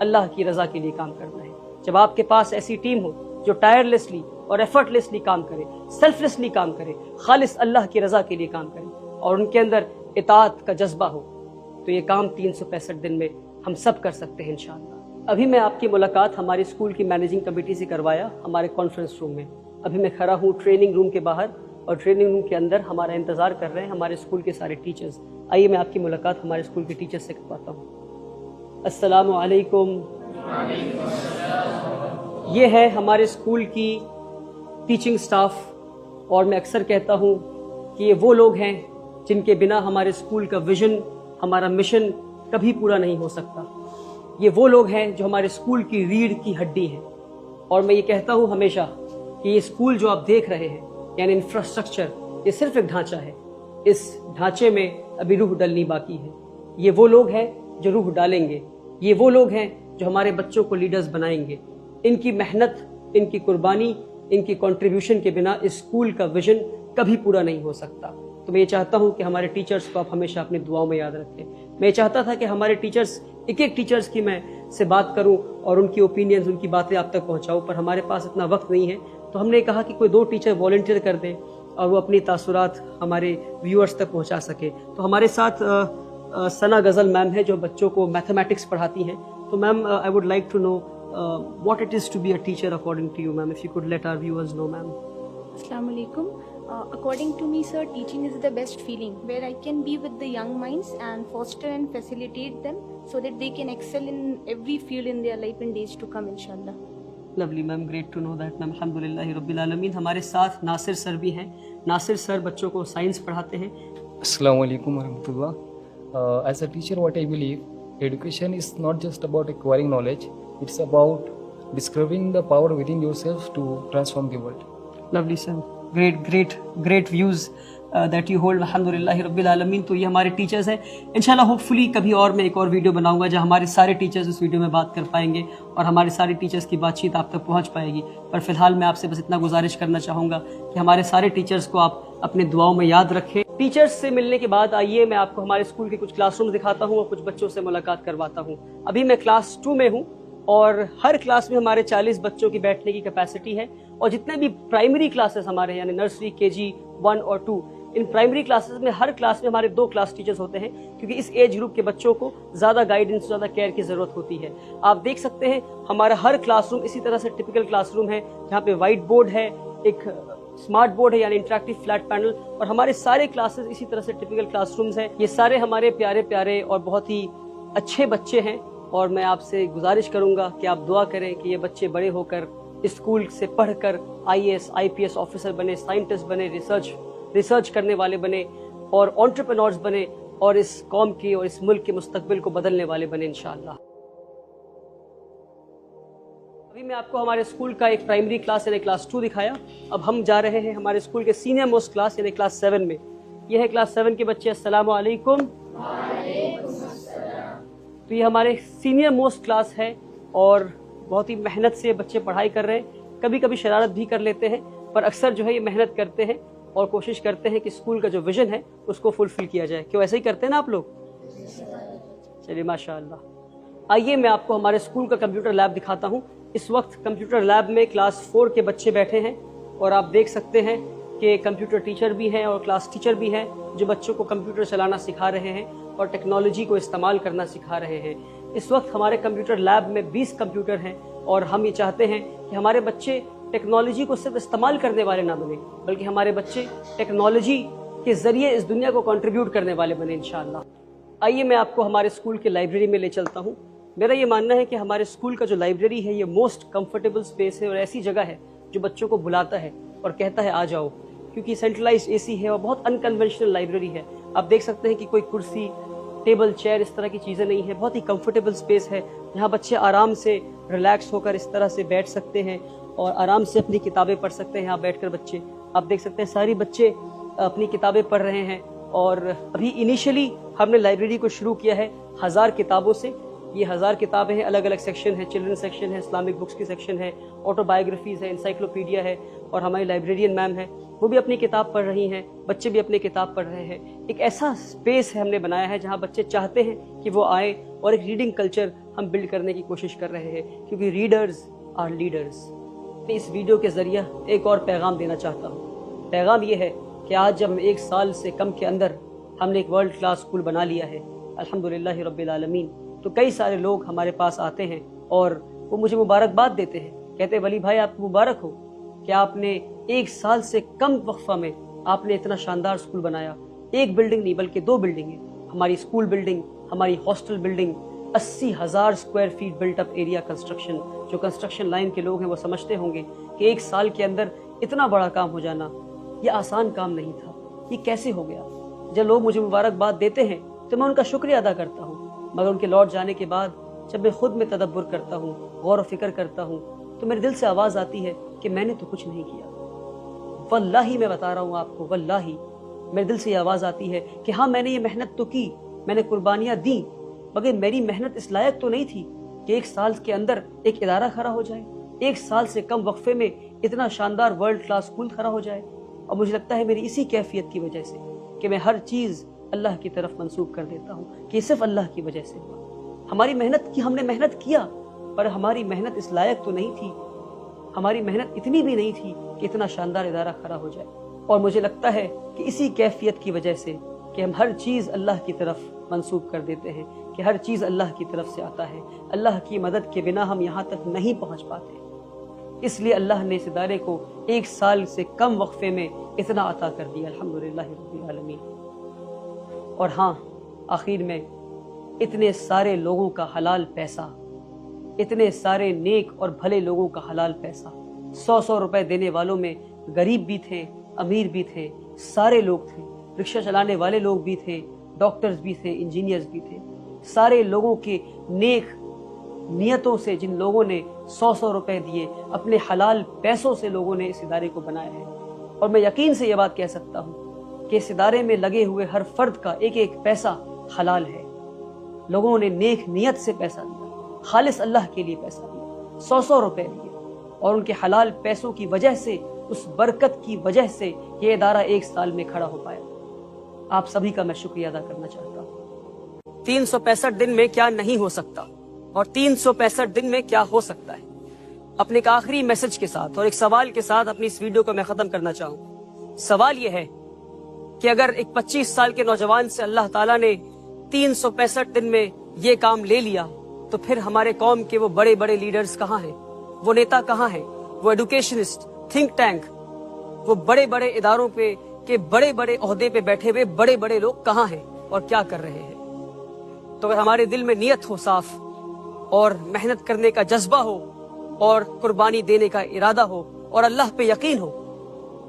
اللہ کی رضا کے لیے کام کرنا ہے. جب آپ کے پاس ایسی ٹیم ہو جو ٹائرلیسلی اور ایفرٹلیسلی کام کرے, سیلفلیسلی کام کرے, خالص اللہ کی رضا کے لیے کام کرے, اور ان کے اندر اطاعت کا جذبہ ہو, تو یہ کام 365 دن میں ہم سب کر سکتے ہیں انشاءاللہ. ابھی میں آپ کی ملاقات ہماری اسکول کی مینیجنگ کمیٹی سے کروایا ہمارے کانفرنس روم میں. ابھی میں کھڑا ہوں ٹریننگ روم کے باہر, اور ٹریننگ روم کے اندر ہمارا انتظار کر رہے ہیں ہمارے اسکول کے سارے ٹیچرز. آئیے میں آپ کی ملاقات ہمارے اسکول کے ٹیچر سے کرواتا ہوں. السلام علیکم. یہ ہے ہمارے اسکول کی ٹیچنگ سٹاف, اور میں اکثر کہتا ہوں کہ یہ وہ لوگ ہیں جن کے بنا ہمارے اسکول کا ویژن, ہمارا مشن کبھی پورا نہیں ہو سکتا. یہ وہ لوگ ہیں جو ہمارے اسکول کی ریڑھ کی ہڈی ہیں. اور میں یہ کہتا ہوں ہمیشہ کہ یہ اسکول جو آپ دیکھ رہے ہیں, یعنی انفراسٹرکچر, یہ صرف ایک ڈھانچہ ہے. اس ڈھانچے میں ابھی روح ڈلنی باقی ہے. یہ وہ لوگ ہیں جو روح ڈالیں گے. یہ وہ لوگ ہیں جو ہمارے بچوں کو لیڈرز بنائیں گے. ان کی محنت, ان کی قربانی, ان کی کنٹریبیوشن کے بنا اس اسکول کا ویژن کبھی پورا نہیں ہو سکتا. تو میں یہ چاہتا ہوں کہ ہمارے ٹیچرز کو آپ ہمیشہ اپنی دعاؤں میں یاد رکھیں. میں یہ چاہتا تھا کہ ہمارے ٹیچرز, ایک ایک ٹیچرز کی میں سے بات کروں اور ان کی اوپینینز, ان کی باتیں آپ تک پہنچاؤں, پر ہمارے پاس اتنا وقت نہیں ہے. تو ہم نے کہا کہ کوئی 2 ٹیچر والنٹیئر کر دیں اور وہ اپنی تاثرات ہمارے ویورز تک پہنچا سکے. تو ہمارے ساتھ ثنا غزل میم ہے جو بچوں کو میتھمیٹکس پڑھاتی ہیں. تو ma'am, I would like to know what it is to be a teacher according to you, ma'am. If you could let our viewers know, ma'am. Assalamu alaikum. According to me, sir, teaching is the best feeling where I can be with the young minds and foster and facilitate them so that they can excel in every field in their life in days to come, inshallah. Lovely, ma'am. Great to know that, ma'am. Alhamdulillahi Rabbil Alameen. ہمارے ساتھ ناصر سر بھی ہیں. ناصر سر بچوں کو science پڑھاتے ہیں. Assalamu alaikum warahmatullah. As a teacher, what I believe, education is not just about acquiring knowledge. It's about discovering the power within yourself to transform the world. Lovely, sir. Great views that you hold. Alhamdulillah Rabbil Alameen. تو یہ ہمارے teachers ہیں. انشاءاللہ hopefully کبھی اور میں ایک اور ویڈیو بناؤں گا جہاں ہمارے سارے ٹیچرز اس ویڈیو میں بات کر پائیں گے اور ہمارے سارے ٹیچرز کی بات چیت آپ تک پہنچ پائے گی. پر فی الحال میں آپ سے بس اتنا گزارش کرنا چاہوں گا کہ ہمارے سارے ٹیچرز کو آپ اپنے دعاؤں میں یاد رکھیں. ٹیچرز سے ملنے کے بعد آئیے میں آپ کو ہمارے اسکول کے کچھ کلاس روم دکھاتا ہوں اور کچھ بچوں سے ملاقات کرواتا ہوں. ابھی میں کلاس 2 میں ہوں اور ہر کلاس میں ہمارے 40 بچوں کی بیٹھنے کی کیپیسٹی ہے. اور جتنے بھی پرائمری کلاسز ہمارے ہیں, یعنی نرسری, KG 1 اور 2, ان پرائمری کلاسز میں ہر کلاس میں ہمارے 2 کلاس ٹیچرز ہوتے ہیں کیونکہ اس ایج گروپ کے بچوں کو زیادہ گائیڈنس, زیادہ کیئر کی ضرورت ہوتی ہے. آپ دیکھ سکتے ہیں ہمارا ہر کلاس روم اسی طرح سے ٹپیکل کلاس روم ہے جہاں پہ وائٹ بورڈ ہے, ایک اسمارٹ بورڈ ہے یعنی انٹریکٹیو فلیٹ پینل, اور ہمارے سارے کلاسز اسی طرح سے ٹپیکل کلاس رومز ہیں. یہ سارے ہمارے پیارے پیارے اور بہت ہی اچھے بچے ہیں, اور میں آپ سے گزارش کروں گا کہ آپ دعا کریں کہ یہ بچے بڑے ہو کر اسکول سے پڑھ کر IAS IPS آفیسر بنے, سائنٹسٹ بنے, ریسرچ کرنے والے بنے اور انٹرپرینورز بنے, اور اس قوم کی اور اس ملک کے مستقبل کو بدلنے والے بنے انشاءاللہ. ابھی میں آپ کو ہمارے اسکول کا ایک پرائمری کلاس یعنی کلاس 2 دکھایا. اب ہم جا رہے ہیں ہمارے اسکول کے سینئر موسٹ کلاس یعنی کلاس 7 میں. یہ ہے کلاس 7 کے بچے. السلام علیکم. تو یہ ہمارے سینئر موسٹ کلاس ہے اور بہت ہی محنت سے بچے پڑھائی کر رہے ہیں. کبھی کبھی شرارت بھی کر لیتے ہیں, پر اکثر جو ہے یہ محنت کرتے ہیں اور کوشش کرتے ہیں کہ اسکول کا جو ویژن ہے اس کو فلفل کیا جائے. کیوں ایسے ہی کرتے ہیں نا آپ لوگ؟ چلیے ماشاء اللہ. آئیے میں آپ کو ہمارے اسکول کا کمپیوٹر لیب دکھاتا ہوں. اس وقت کمپیوٹر لیب میں کلاس 4 کے بچے بیٹھے ہیں اور آپ دیکھ سکتے ہیں کہ کمپیوٹر ٹیچر بھی ہیں اور کلاس ٹیچر بھی ہیں جو بچوں کو کمپیوٹر چلانا سکھا رہے ہیں اور ٹیکنالوجی کو استعمال کرنا سکھا رہے ہیں. اس وقت ہمارے کمپیوٹر لیب میں 20 کمپیوٹر ہیں اور ہم یہ چاہتے ہیں کہ ہمارے بچے ٹیکنالوجی کو صرف استعمال کرنے والے نہ بنیں بلکہ ہمارے بچے ٹیکنالوجی کے ذریعے اس دنیا کو کنٹریبیوٹ کرنے والے بنیں انشاءاللہ. آئیے میں آپ کو ہمارے اسکول کے لائبریری میں لے چلتا ہوں. میرا یہ ماننا ہے کہ ہمارے اسکول کا جو لائبریری ہے یہ موسٹ کمفرٹیبل اسپیس ہے اور ایسی جگہ ہے جو بچوں کو بلاتا ہے اور کہتا ہے آ جاؤ, کیونکہ سینٹرلائزڈ AC ہے اور بہت انکنونشنل لائبریری ہے. آپ دیکھ سکتے ہیں کہ کوئی کرسی, ٹیبل, چیئر اس طرح کی چیزیں نہیں ہیں. بہت ہی کمفرٹیبل اسپیس ہے جہاں بچے آرام سے ریلیکس ہو کر اس طرح سے بیٹھ سکتے ہیں اور آرام سے اپنی کتابیں پڑھ سکتے ہیں. یہاں بیٹھ کر بچے آپ دیکھ سکتے ہیں ساری بچے اپنی کتابیں پڑھ رہے ہیں. اور ابھی انیشلی ہم نے لائبریری کو شروع کیا ہے 1000 کتابوں سے. یہ 1000 کتابیں ہیں, الگ الگ سیکشن ہے, چلڈرن سیکشن ہے, اسلامک بکس کی سیکشن ہے, آٹو بایوگرافیز ہے, انسائکلوپیڈیا ہے, اور ہماری لائبریرین میم ہے وہ بھی اپنی کتاب پڑھ رہی ہیں, بچے بھی اپنی کتاب پڑھ رہے ہیں. ایک ایسا اسپیس ہے ہم نے بنایا ہے جہاں بچے چاہتے ہیں کہ وہ آئیں اور ایک ریڈنگ کلچر ہم بلڈ کرنے کی کوشش کر رہے ہیں، کیونکہ ریڈرز آر لیڈرز۔ میں اس ویڈیو کے ذریعہ ایک اور پیغام دینا چاہتا ہوں۔ پیغام یہ ہے کہ آج جب 1 سال سے کم کے اندر ہم نے ایک ورلڈ کلاس اسکول بنا لیا ہے، الحمدللہ رب العالمین، تو کئی سارے لوگ ہمارے پاس آتے ہیں اور وہ مجھے مبارکباد دیتے ہیں، کہتے ہیں ولی بھائی آپ کو مبارک ہو کہ آپ نے 1 سال سے کم وقفہ میں آپ نے اتنا شاندار اسکول بنایا۔ ایک بلڈنگ نہیں بلکہ 2 بلڈنگیں، ہماری اسکول بلڈنگ، ہماری hostel building, 80,000 square feet built up area construction. جو کنسٹرکشن لائن کے لوگ ہیں وہ سمجھتے ہوں گے کہ 1 سال کے اندر اتنا بڑا کام ہو جانا یہ آسان کام نہیں تھا، یہ کیسے ہو گیا؟ جب لوگ مجھے مبارکباد دیتے ہیں تو میں ان کا شکریہ ادا کرتا ہوں، مگر ان کے لوٹ جانے کے بعد جب میں خود میں تدبر کرتا ہوں، غور و فکر کرتا ہوں، تو میرے دل سے آواز آتی ہے کہ میں نے تو کچھ نہیں کیا۔ واللہ میں بتا رہا ہوں آپ کو، واللہ میرے دل سے یہ آواز آتی ہے کہ ہاں میں نے یہ محنت تو کی، میں نے قربانیاں دیں، مگر میری محنت اس لائق تو نہیں تھی کہ 1 سال کے اندر ایک ادارہ کھڑا ہو جائے، 1 سال سے کم وقفے میں اتنا شاندار ورلڈ کلاس اسکول کھڑا ہو جائے۔ اور مجھے لگتا ہے میری اسی کیفیت کی وجہ سے کہ میں ہر چیز اللہ کی طرف منسوب کر دیتا ہوں کہ صرف اللہ کی وجہ سے ہوا۔ ہماری محنت کی، ہم نے محنت کیا، پر ہماری محنت اس لائق تو نہیں تھی، ہماری محنت اتنی بھی نہیں تھی کہ اتنا شاندار ادارہ کھڑا ہو جائے۔ اور مجھے لگتا ہے کہ اسی کیفیت کی وجہ سے کہ ہم ہر چیز اللہ کی طرف منسوب کر دیتے ہیں، کہ ہر چیز اللہ کی طرف سے آتا ہے، اللہ کی مدد کے بنا ہم یہاں تک نہیں پہنچ پاتے۔ اس لیے اللہ نے اس ادارے کو 1 سال سے کم وقفے میں اتنا عطا کر دیا، الحمدللہ رب العالمین۔ اور ہاں، آخر میں اتنے سارے لوگوں کا حلال پیسہ، اتنے سارے نیک اور بھلے لوگوں کا حلال پیسہ، 100 روپے دینے والوں میں غریب بھی تھے، امیر بھی تھے، سارے لوگ تھے، رکشہ چلانے والے لوگ بھی تھے، ڈاکٹرز بھی تھے، انجینئرز بھی تھے، سارے لوگوں کے نیک نیتوں سے جن لوگوں نے 100 روپے دیے، اپنے حلال پیسوں سے لوگوں نے اس ادارے کو بنایا ہے۔ اور میں یقین سے یہ بات کہہ سکتا ہوں کہ اس ادارے میں لگے ہوئے ہر فرد کا ایک ایک پیسہ حلال ہے۔ لوگوں نے نیک نیت سے پیسہ دیا، خالص اللہ کے لیے پیسہ دیا، 100 روپے دیے، اور ان کے حلال پیسوں کی وجہ سے، اس برکت کی وجہ سے یہ ادارہ 1 سال میں کھڑا ہو پایا۔ آپ سبھی کا میں شکریہ ادا کرنا چاہتا ہوں۔ 365 دن میں کیا نہیں ہو سکتا اور 365 دن میں کیا ہو سکتا ہے۔ اپنے ایک آخری میسج کے ساتھ اور ایک سوال کے ساتھ اپنی اس ویڈیو کو میں ختم کرنا چاہوں۔ سوال یہ ہے کہ اگر ایک 25 سال کے نوجوان سے اللہ تعالیٰ نے 365 دن میں یہ کام لے لیا، تو پھر ہمارے قوم کے وہ بڑے بڑے لیڈرز کہاں ہیں؟ وہ نیتا کہاں ہیں؟ وہ ایڈوکیشنسٹ، تھنک ٹینک، وہ بڑے بڑے اداروں پہ کہ بڑے بڑے عہدے پہ بیٹھے ہوئے بڑے بڑے لوگ کہاں ہیں اور کیا کر رہے ہیں؟ تو اگر ہمارے دل میں نیت ہو صاف، اور محنت کرنے کا جذبہ ہو، اور قربانی دینے کا ارادہ ہو، اور اللہ پہ یقین ہو،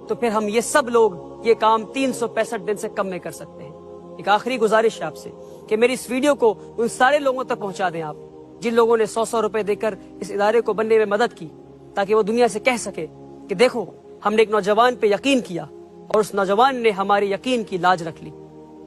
تو پھر ہم یہ سب لوگ یہ کام 365 دن سے کم میں کر سکتے ہیں۔ ایک آخری گزارش ہے آپ سے کہ میری اس ویڈیو کو ان سارے لوگوں تک پہنچا دیں آپ، جن لوگوں نے 100 روپے دے کر اس ادارے کو بننے میں مدد کی، تاکہ وہ دنیا سے کہہ سکے کہ دیکھو ہم نے ایک نوجوان پہ یقین کیا اور اس نوجوان نے ہمارے یقین کی لاج رکھ لی۔